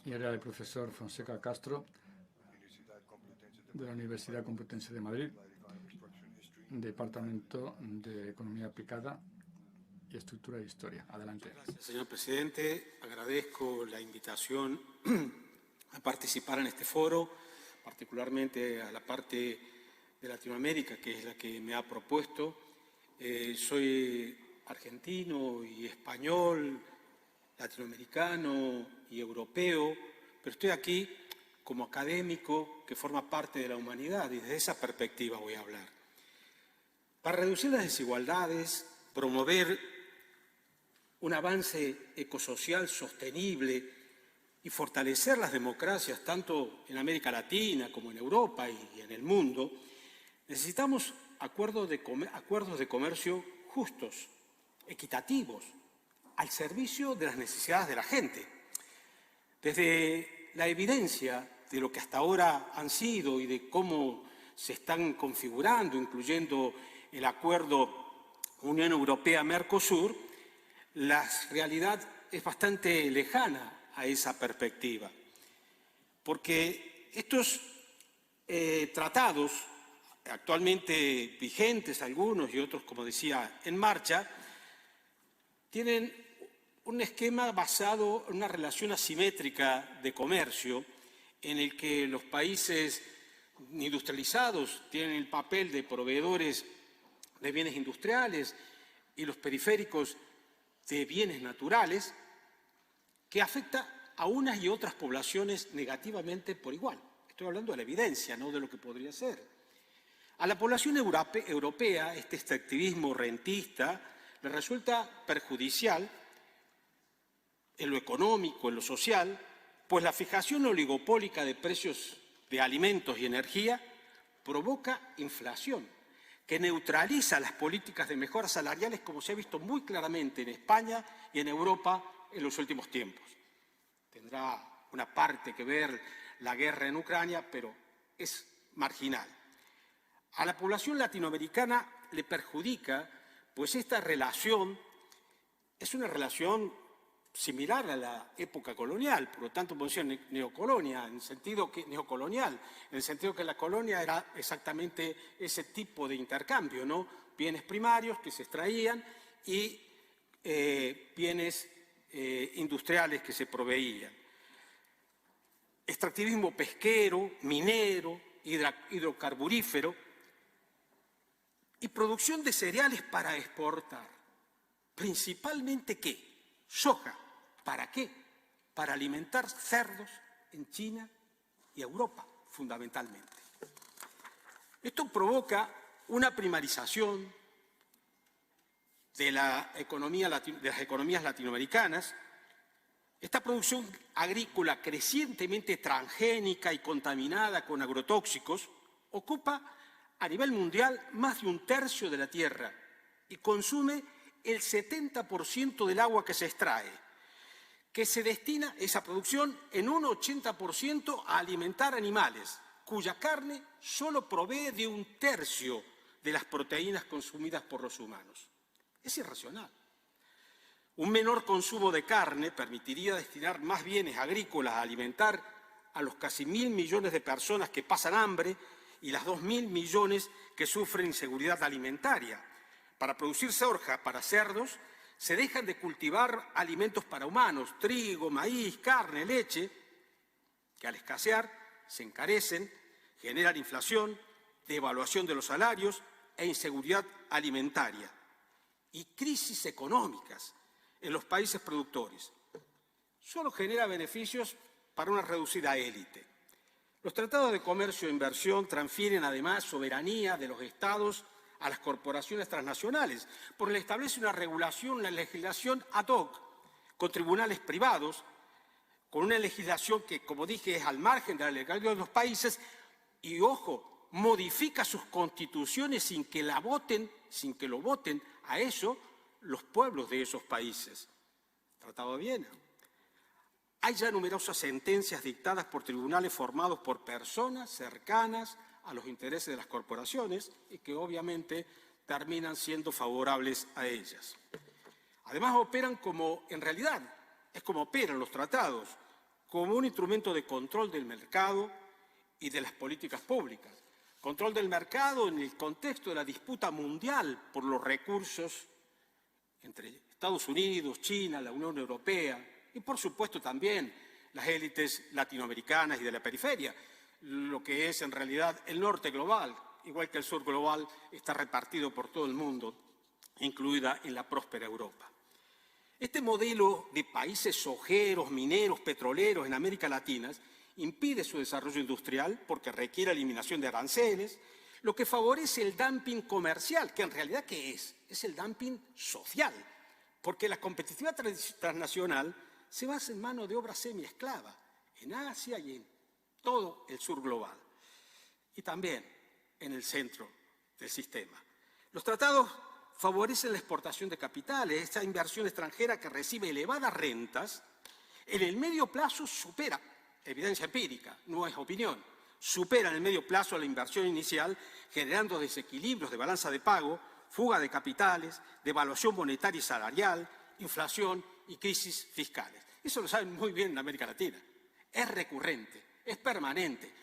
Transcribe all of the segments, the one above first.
y era el profesor Fonseca Castro de la Universidad Complutense de Madrid, Departamento de Economía Aplicada y Estructura de Historia. Adelante. Gracias, señor presidente. Agradezco la invitación a participar en este foro, particularmente a la parte de Latinoamérica, que es la que me ha propuesto. Soy argentino y español, latinoamericano y europeo, pero estoy aquí como académico que forma parte de la humanidad y desde esa perspectiva voy a hablar. Para reducir las desigualdades, promover un avance ecosocial sostenible y fortalecer las democracias tanto en América Latina como en Europa y en el mundo, necesitamos acuerdos de comercio justos, equitativos, al servicio de las necesidades de la gente. Desde la evidencia de lo que hasta ahora han sido y de cómo se están configurando, incluyendo el acuerdo Unión Europea-Mercosur, la realidad es bastante lejana a esa perspectiva, porque estos tratados, actualmente vigentes algunos y otros, como decía, en marcha, tienen un esquema basado en una relación asimétrica de comercio en el que los países industrializados tienen el papel de proveedores de bienes industriales y los periféricos de bienes naturales, que afecta a unas y otras poblaciones negativamente por igual. Estoy hablando de la evidencia, no de lo que podría ser. A la población europea, este extractivismo rentista le resulta perjudicial en lo económico, en lo social, pues la fijación oligopólica de precios de alimentos y energía provoca inflación, que neutraliza las políticas de mejoras salariales, como se ha visto muy claramente en España y en Europa en los últimos tiempos. Tendrá una parte que ver la guerra en Ucrania, pero es marginal. A la población latinoamericana le perjudica, pues esta relación es una relación similar a la época colonial, por lo tanto podemos decir neocolonia, en el sentido que neocolonial, en el sentido que la colonia era exactamente ese tipo de intercambio, ¿no? Bienes primarios que se extraían y bienes industriales que se proveían. Extractivismo pesquero, minero, hidrocarburífero y producción de cereales para exportar. Principalmente, ¿qué? Soja. ¿Para qué? Para alimentar cerdos en China y Europa, fundamentalmente. Esto provoca una primarización de las economías latinoamericanas. Esta producción agrícola crecientemente transgénica y contaminada con agrotóxicos ocupa a nivel mundial más de un tercio de la tierra y consume el 70% del agua que se extrae, que se destina esa producción en un 80% a alimentar animales, cuya carne solo provee de un tercio de las proteínas consumidas por los humanos. Es irracional. Un menor consumo de carne permitiría destinar más bienes agrícolas a alimentar a los casi 1.000 millones de personas que pasan hambre y las 2.000 millones que sufren inseguridad alimentaria. Para producir soja para cerdos, se dejan de cultivar alimentos para humanos, trigo, maíz, carne, leche, que al escasear se encarecen, generan inflación, devaluación de los salarios e inseguridad alimentaria y crisis económicas en los países productores. Solo genera beneficios para una reducida élite. Los tratados de comercio e inversión transfieren además soberanía de los estados a las corporaciones transnacionales, porque le establece una regulación, una legislación ad hoc, con tribunales privados, con una legislación que, como dije, es al margen de la legalidad de los países y, ojo, modifica sus constituciones sin que lo voten a eso los pueblos de esos países. Tratado de Viena. Hay ya numerosas sentencias dictadas por tribunales formados por personas cercanas a los intereses de las corporaciones y que obviamente terminan siendo favorables a ellas. Además operan como, en realidad, es como operan los tratados, como un instrumento de control del mercado y de las políticas públicas. Control del mercado en el contexto de la disputa mundial por los recursos entre Estados Unidos, China, la Unión Europea y, por supuesto, también las élites latinoamericanas y de la periferia, lo que es en realidad el norte global, igual que el sur global, está repartido por todo el mundo, incluida en la próspera Europa. Este modelo de países sojeros, mineros, petroleros en América Latina impide su desarrollo industrial porque requiere eliminación de aranceles, lo que favorece el dumping comercial, que en realidad ¿qué es? Es el dumping social, porque la competitividad transnacional se basa en mano de obra semiesclava en Asia y en todo el sur global, y también en el centro del sistema. Los tratados favorecen la exportación de capitales, esta inversión extranjera que recibe elevadas rentas, en el medio plazo supera, evidencia empírica, no es opinión, supera en el medio plazo la inversión inicial, generando desequilibrios de balanza de pago, fuga de capitales, devaluación monetaria y salarial, inflación y crisis fiscales. Eso lo saben muy bien en América Latina. Es recurrente, es permanente.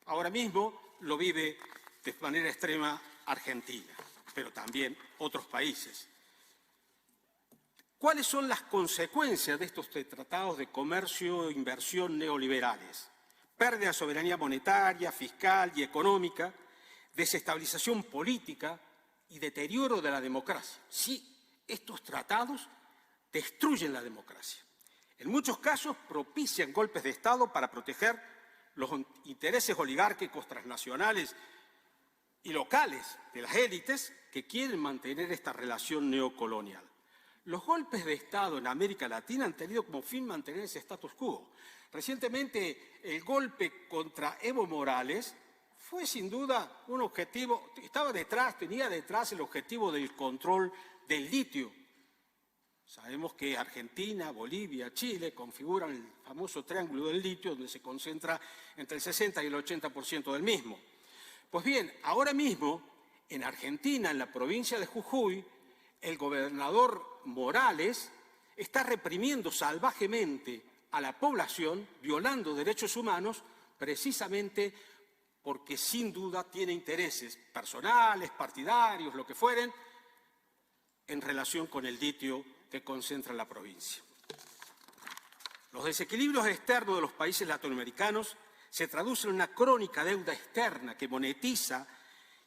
Ahora mismo lo vive de manera extrema Argentina, pero también otros países. ¿Cuáles son las consecuencias de estos tratados de comercio e inversión neoliberales? Pérdida de soberanía monetaria, fiscal y económica, desestabilización política y deterioro de la democracia. Sí, estos tratados destruyen la democracia. En muchos casos propician golpes de Estado para proteger los intereses oligárquicos transnacionales y locales de las élites que quieren mantener esta relación neocolonial. Los golpes de Estado en América Latina han tenido como fin mantener ese status quo. Recientemente, el golpe contra Evo Morales fue sin duda un objetivo, tenía detrás el objetivo del control del litio. Sabemos que Argentina, Bolivia, Chile configuran el famoso triángulo del litio, donde se concentra entre el 60 y el 80% del mismo. Pues bien, ahora mismo, en Argentina, en la provincia de Jujuy, el gobernador Morales está reprimiendo salvajemente a la población, violando derechos humanos, precisamente porque sin duda tiene intereses personales, partidarios, lo que fueren, en relación con el litio que concentra la provincia. Los desequilibrios externos de los países latinoamericanos se traducen en una crónica deuda externa que monetiza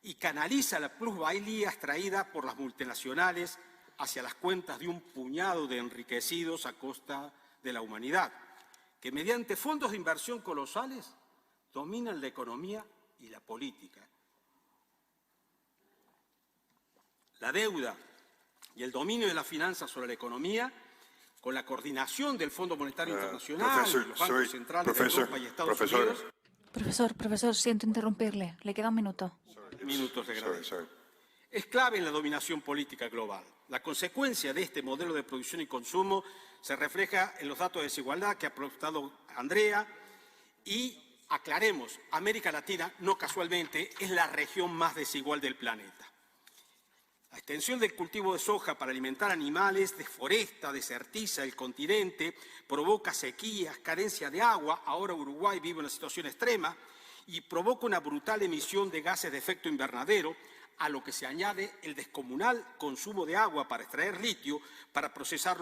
y canaliza la plusvalía extraída por las multinacionales hacia las cuentas de un puñado de enriquecidos a costa de la humanidad, que mediante fondos de inversión colosales dominan la economía y la política. La deuda y el dominio de la finanza sobre la economía, con la coordinación del Fondo Monetario Internacional y los bancos centrales de Europa y Estados Unidos. Profesor, siento interrumpirle. Le queda un minuto. Minutos de gracia. Es clave en la dominación política global. La consecuencia de este modelo de producción y consumo se refleja en los datos de desigualdad que ha aportado Andrea y, aclaremos, América Latina, no casualmente, es la región más desigual del planeta. La extensión del cultivo de soja para alimentar animales deforesta, desertiza el continente, provoca sequías, carencia de agua. Ahora Uruguay vive una situación extrema y provoca una brutal emisión de gases de efecto invernadero, a lo que se añade el descomunal consumo de agua para extraer litio para procesar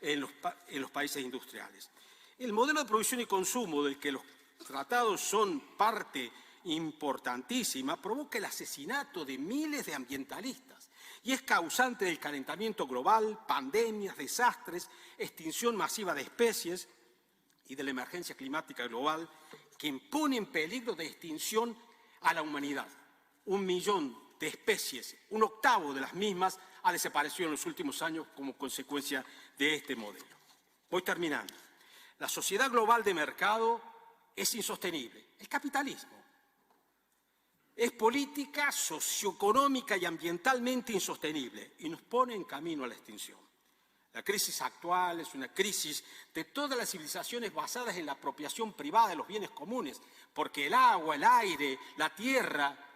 en los países industriales. El modelo de producción y consumo del que los tratados son parte importantísima provoca el asesinato de miles de ambientalistas y es causante del calentamiento global, pandemias, desastres, extinción masiva de especies y de la emergencia climática global que pone en peligro de extinción a la humanidad. 1 millón de especies, 1/8 de las mismas, ha desaparecido en los últimos años como consecuencia de este modelo. Voy terminando. La sociedad global de mercado es insostenible. El capitalismo es política, socioeconómica y ambientalmente insostenible y nos pone en camino a la extinción. La crisis actual es una crisis de todas las civilizaciones basadas en la apropiación privada de los bienes comunes, porque el agua, el aire, la tierra,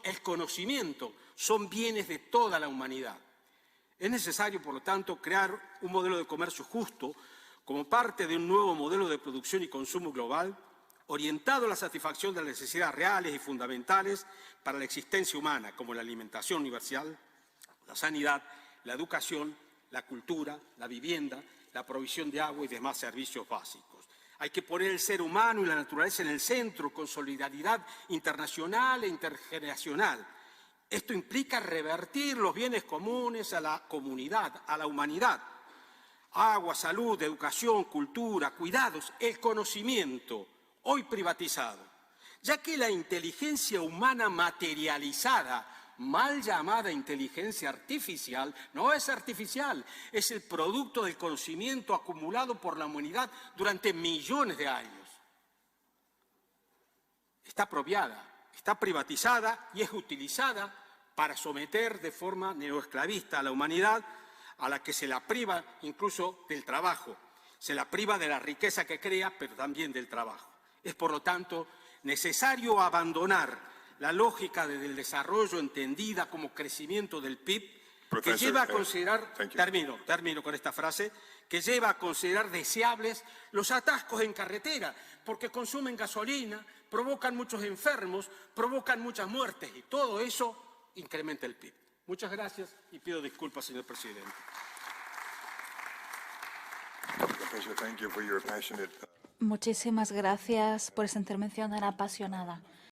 el conocimiento son bienes de toda la humanidad. Es necesario, por lo tanto, crear un modelo de comercio justo como parte de un nuevo modelo de producción y consumo global, orientado a la satisfacción de las necesidades reales y fundamentales para la existencia humana, como la alimentación universal, la sanidad, la educación, la cultura, la vivienda, la provisión de agua y demás servicios básicos. Hay que poner el ser humano y la naturaleza en el centro, con solidaridad internacional e intergeneracional. Esto implica revertir los bienes comunes a la comunidad, a la humanidad. Agua, salud, educación, cultura, cuidados, el conocimiento, hoy privatizado, ya que la inteligencia humana materializada, mal llamada inteligencia artificial, no es artificial, es el producto del conocimiento acumulado por la humanidad durante millones de años. Está apropiada, está privatizada y es utilizada para someter de forma neoesclavista a la humanidad, a la que se la priva incluso del trabajo, se la priva de la riqueza que crea, pero también del trabajo. Es, por lo tanto, necesario abandonar la lógica del desarrollo entendida como crecimiento del PIB, que lleva a considerar, termino con esta frase, que lleva a considerar deseables los atascos en carretera, porque consumen gasolina, provocan muchos enfermos, provocan muchas muertes y todo eso incrementa el PIB. Muchas gracias y pido disculpas, señor presidente. Muchísimas gracias por esta intervención tan apasionada.